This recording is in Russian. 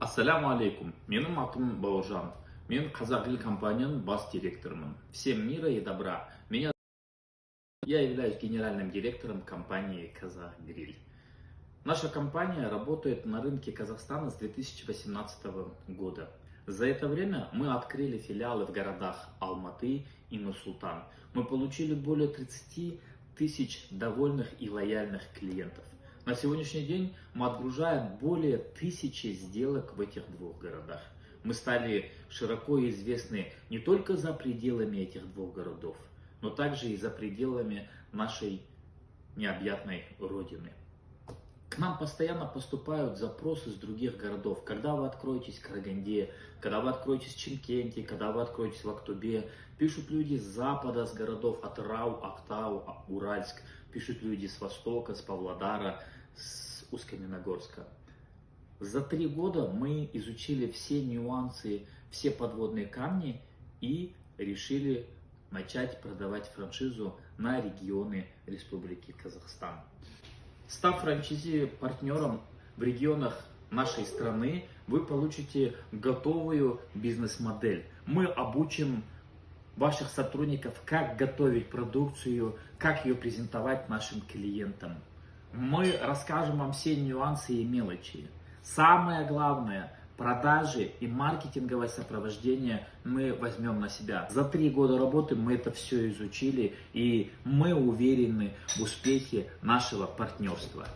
Ассаляму алейкум. Менің атым Бауыржан. Мен Казахгриль компанияның бас директорымын. Всем мира и добра. Я являюсь генеральным директором компании Казахгриль. Наша компания работает на рынке Казахстана с 2018 года. За это время мы открыли филиалы в городах Алматы и Нур-Султан. Мы получили более 30 тысяч довольных и лояльных клиентов. На сегодняшний день мы отгружаем более 1000 сделок в этих двух городах. Мы стали широко известны не только за пределами этих двух городов, но также и за пределами нашей необъятной родины. К нам постоянно поступают запросы с других городов. Когда вы откроетесь в Караганде, когда вы откроетесь в Чимкенте, когда вы откроетесь в Актобе. Пишут люди с запада, с городов Атырау, Актау, Уральск. Пишут люди с востока, с Павлодара, с Усть-Каменогорска. За 3 года мы изучили все нюансы, все подводные камни и решили начать продавать франшизу на регионы Республики Казахстан. Став франчайзи-партнером в регионах нашей страны, вы получите готовую бизнес-модель. Мы обучим ваших сотрудников, как готовить продукцию, как ее презентовать нашим клиентам. Мы расскажем вам все нюансы и мелочи. Самое главное, продажи и маркетинговое сопровождение мы возьмем на себя. За 3 года работы мы это все изучили, и мы уверены в успехе нашего партнерства.